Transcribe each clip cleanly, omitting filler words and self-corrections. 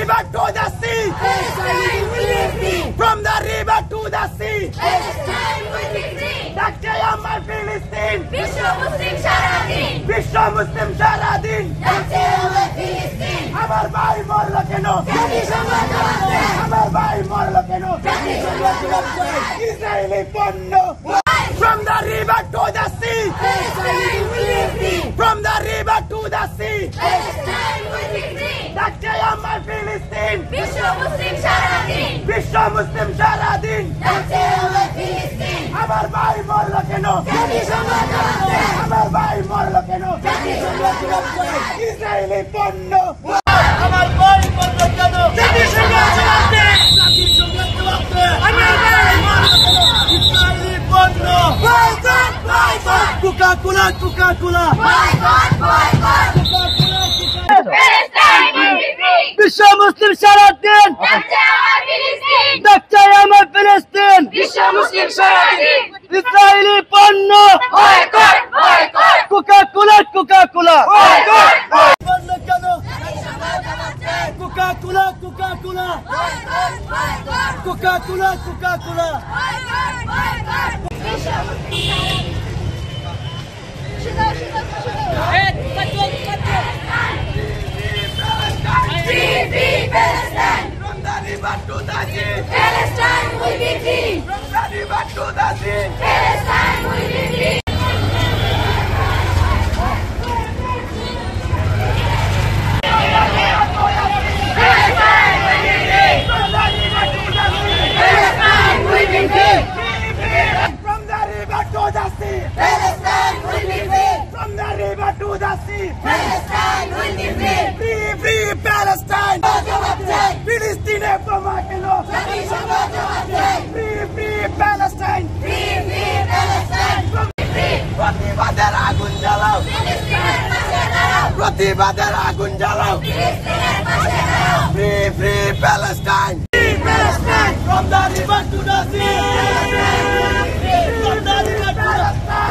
river to the sea. From the river to the sea. Dr. Ammar Palestine. Vishwa Muslim Sharadin. Vishwa Muslim Sharadin. Dr. Ammar Palestine. Amar bhai morlo keno. Amar bhai morlo keno. Israeli ponno. From the river to the sea. From the river to the sea. Dr. Ammar Palestine. Vishwa Muslim Sharadin. Vishwa Muslim Sharadin. Dr. Ammar Palestine. Amar bhai morlo keno. Amar bhai morlo keno. Israeli ponno. Amar bhai morlo keno. Amar bhai morlo keno. Israeli ponno. Boycott, boycott. Coca-Cola, Coca-Cola. Boycott, boycott. Palestine will be free. Vishwa Muslim Sharadin. Dr. Ammar Palestine. Dr. Ammar Palestine. Vishwa Muslim Sharadin. Israeli ponno. Boycott, boycott. Coca-Cola, Coca-Cola. Boycott, Ponno keno. Coca-Cola, Coca-Cola. boycott, boycott. Coca-Cola, Coca-Cola. Boycott, boycott. Vishwa Muslim Sharadin. Free, free Palestine. From the river to the sea. Palestine will be free. From the river to the sea. Palestine will be free. Palestine will be free. From the river to the sea. Palestine will be free. From the river to the sea. Palestine will be free. Free, free Palestine. Palestine Pamakelo. Free, free Palestine. Free, free Palestine. Free. প্রতিবাদের আগুন জ্বালাও। ফিলিস্তিনের পাশে দাঁড়াও। প্রতিবাদের আগুন জ্বালাও। ফিলিস্তিনের পাশে দাঁড়াও। Free, free Palestine. Free Palestine. From the river to the sea. From the river to the sea.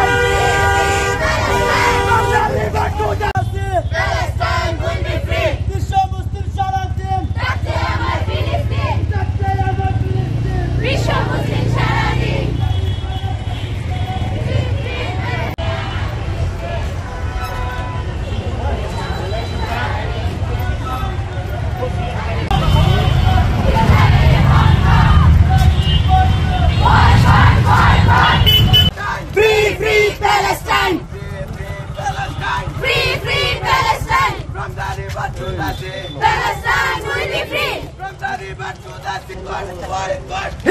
From the river to the sea. Palestine will be free. Vishwa Muslim Sharadin. Dr. Ammar Palestine. Dr. Ammar Palestine. Vishwa Muslim Sharadin. Free, free Palestine. Palestine. Free, free Palestine. From the river to the sea. Palestine will be free. From the river to the sea.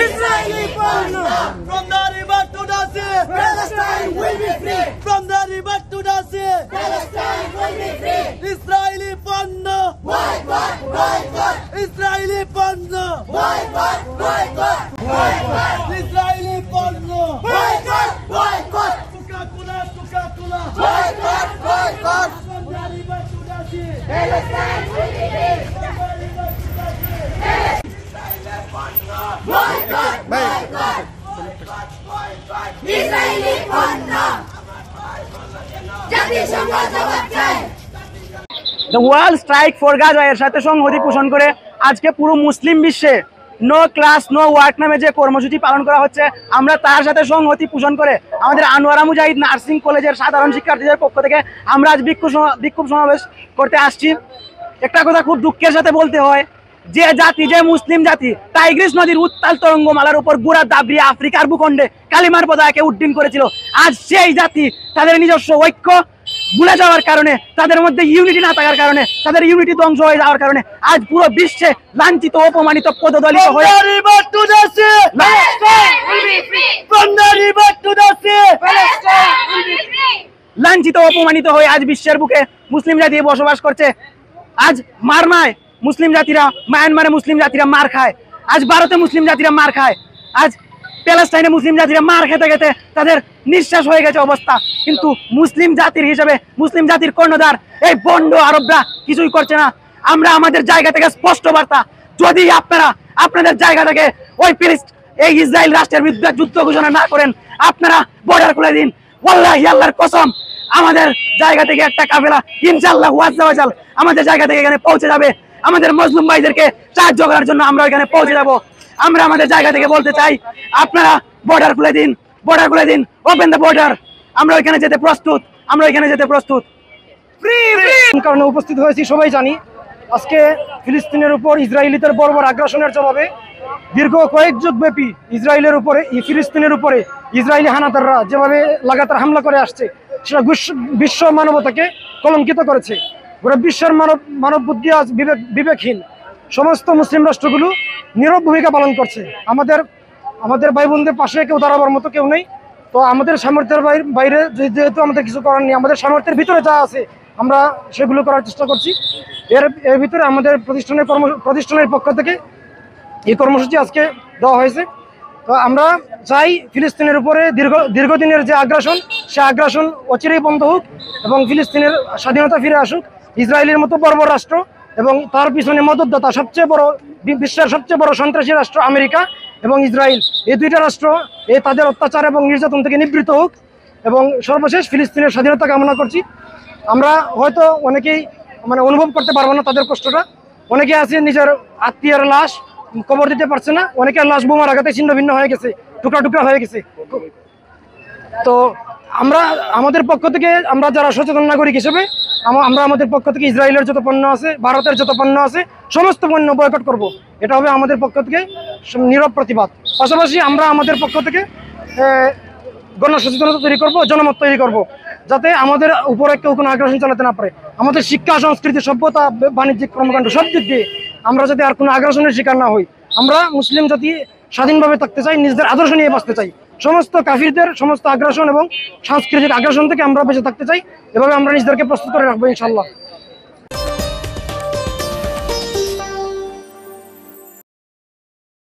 Israeli porno. From the river to the sea. Palestine will be free. From the river to the sea. Palestine will be free. Israeli porno. Boycott, boycott. Israeli porno. Boycott, boycott. Boycott. Israeli porno. Boycott, boycott. Coca-Cola, Coca-Cola. Boycott, boycott. From the river to the sea. Palestine will be free. From the river to the sea. Israeli porno. Boycott, boycott. Israeli পণ্য জাতিসংঘ জবাব চায়। The world strike for Gaza এর সাথে সংহতি পোষণ করে আজকে পুরো মুসলিম বিশ্বে নো ক্লাস নো ওয়ার্ক নামে যে কর্মসূচি পালন করা হচ্ছে, আমরা তার সাথে সংহতি পোষণ করে আমাদের আনোয়ারা মুজাহিদ নার্সিং কলেজের সাধারণ শিক্ষার্থীদের পক্ষ থেকে আমরা আজ বিক্ষোভ সমাবেশ করতে আসছি। একটা কথা খুব দুঃখের সাথে বলতে হয়, যে জাতি, যে মুসলিম জাতি টাইগ্রিস নদীর উত্তাল তরঙ্গমালার উপর গুড়া দাবড়িয়ে আফ্রিকার ভূখণ্ডে কালিমার পতাকাকে উড্ডীন করেছিল, আজ সেই জাতি তাদের নিজস্ব ঐক্য ভুলে যাওয়ার কারণে, তাদের মধ্যে ইউনিটি না থাকার কারণে, তাদের ইউনিটি ধ্বংস হয়ে যাওয়ার কারণে আজ পুরো বিশ্বে লাঞ্ছিত অপমানিত পদদলিত হয়ে লাঞ্ছিত অপমানিত হয়ে আজ বিশ্বের বুকে মুসলিম জাতি বসবাস করছে। আজ মারমায় মুসলিম জাতিরা, মায়ানমারে মুসলিম জাতিরা মার খায়, আজ ভারতে মুসলিম জাতিরা মার খায়, আজ প্যালেস্টাইনে মুসলিম জাতিরা মার খেতে খেতে তাদের নিঃশ্বাস হয়ে গেছে অবস্থা। কিন্তু মুসলিম জাতির হিসেবে, মুসলিম জাতির কর্ণধার এই বন্ড আরবরা কিছুই করছে না। আমরা আমাদের জায়গা থেকে স্পষ্ট বার্তা, যদি আপনারা আপনাদের জায়গা থেকে এই ইসরায়েল রাষ্ট্রের বিরুদ্ধে যুদ্ধ ঘোষণা না করেন, আপনারা বর্ডার খুলে দিন, ওয়াল্লাহি আল্লাহর কসম আমাদের জায়গা থেকে একটা কাফেলা ইনশাআল্লাহ ওয়াজ্জাওয়াজাল আমাদের জায়গা থেকে এখানে পৌঁছে যাবে। আমাদের মজলুম ভাইদেরকে সাহায্য করার জন্য আমরা ওইখানে পৌঁছে যাব। আমরা আমাদের জায়গা থেকে বলতে চাই, আপনারা বর্ডার খুলে দিন, ওপেন দ্য বর্ডার। আমরা ওইখানে যেতে প্রস্তুত। কারণে উপস্থিত হয়েছি সবাই জানি। আজকে ফিলিস্তিনের উপর ইসরায়েলিদের বর্বর আগ্রাসনের জবাবে দীর্ঘ কয়েক যুগ ব্যাপী ফিলিস্তিনের উপরে ইসরায়েলি হানাদাররা যেভাবে লাগাতার হামলা করে আসছে, সেটা বিশ্ব মানবতাকে কলঙ্কিত করেছে। গোটা বিশ্বের মানব বুদ্ধি আজ বিবেকহীন। সমস্ত মুসলিম রাষ্ট্রগুলো নীরব ভূমিকা পালন করছে। আমাদের ভাই বোনদের পাশে কেউ দাঁড়াবার মতো কেউ নেই। তো আমাদের সামর্থ্যের বাইরে যেহেতু আমাদের কিছু করার নেই, আমাদের সামর্থ্যের ভিতরে যা আছে আমরা সেগুলো করার চেষ্টা করছি। এর ভিতরে আমাদের প্রতিষ্ঠানের পক্ষ থেকে এই কর্মসূচি আজকে দেওয়া হয়েছে। তো আমরা চাই ফিলিস্তিনের উপরে দীর্ঘদিনের যে আগ্রাসন, সে আগ্রাসন অচিরেই বন্ধ হোক এবং ফিলিস্তিনের স্বাধীনতা ফিরে আসুক। ইসরায়েলের মতো বর্বর রাষ্ট্র এবং তার পিছনে মদতদাতা বিশ্বের সবচেয়ে বড় সন্ত্রাসী রাষ্ট্র আমেরিকা এবং ইসরায়েল, এই দুইটা রাষ্ট্র তাদের অত্যাচার এবং নির্যাতন থেকে নিবৃত্ত হোক। এবং সর্বশেষ ফিলিস্তিনের স্বাধীনতা কামনা করছি। আমরা হয়তো অনেকেই অনুভব করতে পারবো না তাদের কষ্টটা। অনেকে আছে নিজের আত্মীয়ের লাশ কবর দিতে পারছে না, অনেকের লাশ বোমার আঘাতে ছিন্ন ভিন্ন হয়ে গেছে, টুকরা টুকরা হয়ে গেছে। তো আমরা আমাদের পক্ষ থেকে, আমরা যারা সচেতন নাগরিক হিসেবে আমরা আমাদের পক্ষ থেকে ইসরায়েলের যত পণ্য আছে, ভারতের যত পণ্য আছে, সমস্ত পণ্য বয়কট করব। এটা হবে আমাদের পক্ষ থেকে নীরব প্রতিবাদ। পাশাপাশি আমরা আমাদের পক্ষ থেকে গণসচেতনতা তৈরি করব, জনমত তৈরি করব, যাতে আমাদের উপরে কেউ কোনো আগ্রাসন চালাতে না পারে। আমাদের শিক্ষা, সংস্কৃতি, সভ্যতা, বাণিজ্যিক কর্মকাণ্ড সব দিক দিয়ে আমরা যাতে আর কোনো আগ্রাসনের শিকার না হই। আমরা মুসলিম জাতি স্বাধীনভাবে থাকতে চাই, নিজেদের আদর্শ নিয়ে বাঁচতে চাই। সমস্ত কাফিরদের সমস্ত আগ্রাসন এবং সাংস্কৃতিক আগ্রাসন থেকে আমরা বেঁচে থাকতে চাই। এভাবে আমরা নিজেদেরকে প্রস্তুত করে রাখবো ইনশাল্লাহ।